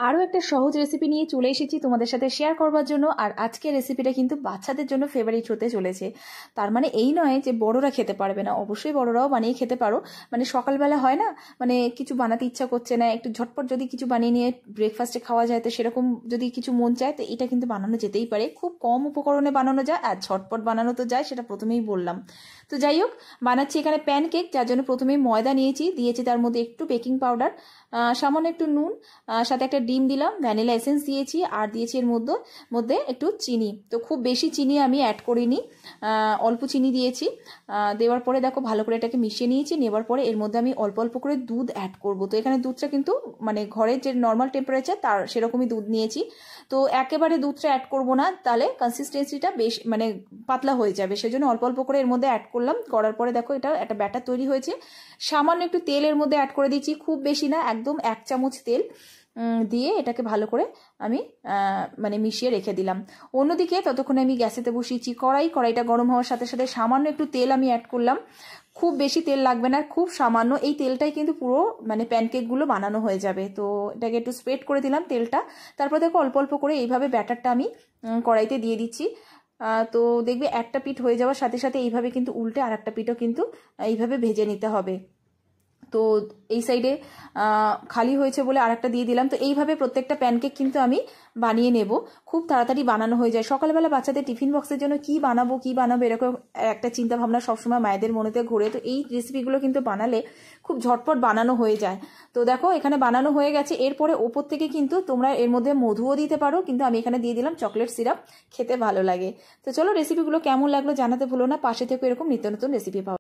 আরও একটা সহজ রেসিপি নিয়ে চলে এসেছি তোমাদের সাথে শেয়ার করবার জন্য। আর আজকের রেসিপিটা কিন্তু বাচ্চাদের জন্য ফেভারিট হতে চলেছে। তার মানে এই নয় যে বড়রা খেতে পারবে না, অবশ্যই বড়রাও বানিয়ে খেতে পারো। মানে সকালবেলা হয় না, মানে কিছু বানাতে ইচ্ছা করছে না, একটু ঝটপট যদি কিছু বানিয়ে নিয়ে ব্রেকফাস্টে খাওয়া যায়, তো সেরকম যদি কিছু মন চায় তো এটা কিন্তু বানানো যেতেই পারে। খুব কম উপকরণে বানানো যায় আর ঝটপট বানানো তো যায়, সেটা প্রথমেই বললাম। তো যাই হোক, বানাচ্ছি এখানে প্যানকেক, যার জন্য প্রথমেই ময়দা দিয়েছি তার মধ্যে একটু বেকিং পাউডার, সামান্য একটু নুন, সাথে একটা ডিম দিলাম, ভ্যানিলা এসেন্স দিয়েছি, আর দিয়েছি এর মধ্যে একটু চিনি। তো খুব বেশি চিনি আমি অ্যাড করিনি, অল্প চিনি দিয়েছি। দেওয়ার পরে দেখো ভালো করে এটাকে মিশিয়ে নিয়েছি। নেওয়ার পরে এর মধ্যে আমি অল্প অল্প করে দুধ অ্যাড করব। তো এখানে দুধটা কিন্তু মানে ঘরের যে নর্মাল টেম্পারেচার তার সেরকমই দুধ নিয়েছি। তো একেবারে দুধটা অ্যাড করব না, তাহলে কনসিস্টেন্সিটা বেশ মানে পাতলা হয়ে যাবে, সেজন্য অল্প অল্প করে এর মধ্যে অ্যাড করলাম। করার পরে দেখো এটা একটা ব্যাটার তৈরি হয়েছে। সামান্য একটু তেল এর মধ্যে অ্যাড করে দিচ্ছি, খুব বেশি না, একদম 1 চামচ তেল দিয়ে এটাকে ভালো করে আমি মানে মিশিয়ে রেখে দিলাম। অন্যদিকে ততক্ষণে আমি গ্যাসেতে বসিয়েছি কড়াইটা গরম হওয়ার সাথে সাথে সামান্য একটু তেল আমি অ্যাড করলাম। খুব বেশি তেল লাগবে না, খুব সামান্য, এই তেলটাই কিন্তু পুরো মানে প্যানকেকগুলো বানানো হয়ে যাবে। তো এটাকে একটু স্প্রেড করে দিলাম তেলটা। তারপর দেখো অল্প অল্প করে এইভাবে ব্যাটারটা আমি কড়াইতে দিয়ে দিচ্ছি। তো দেখবে একটা পিঠ হয়ে যাওয়ার সাথে সাথে এইভাবে কিন্তু উল্টে আর একটা পিঠও কিন্তু এইভাবে ভেজে নিতে হবে। তো এই সাইডে খালি হয়েছে বলে আরেকটা দিয়ে দিলাম। তো এইভাবে প্রত্যেকটা প্যানকেক কিন্তু আমি বানিয়ে নেব, খুব তাড়াতাড়ি বানানো হয়ে যায়। সকালবেলা বাচ্চাদের টিফিন বক্সের জন্য কি বানাবো এরকম একটা চিন্তা ভাবনা সবসময় মায়েদের মনেতে ঘুরে। তো এই রেসিপিগুলো কিন্তু বানালে খুব ঝটপট বানানো হয়ে যায়। তো দেখো এখানে বানানো হয়ে গেছে। এরপরে ওপর থেকে কিন্তু তোমরা এর মধ্যে মধুও দিতে পারো, কিন্তু আমি এখানে দিয়ে দিলাম চকলেট সিরাপ, খেতে ভালো লাগে। তো চলো, রেসিপিগুলো কেমন লাগলো জানাতে ভুলো না। পাশে থেকে এরকম নিত্য নতুন রেসিপি পাও।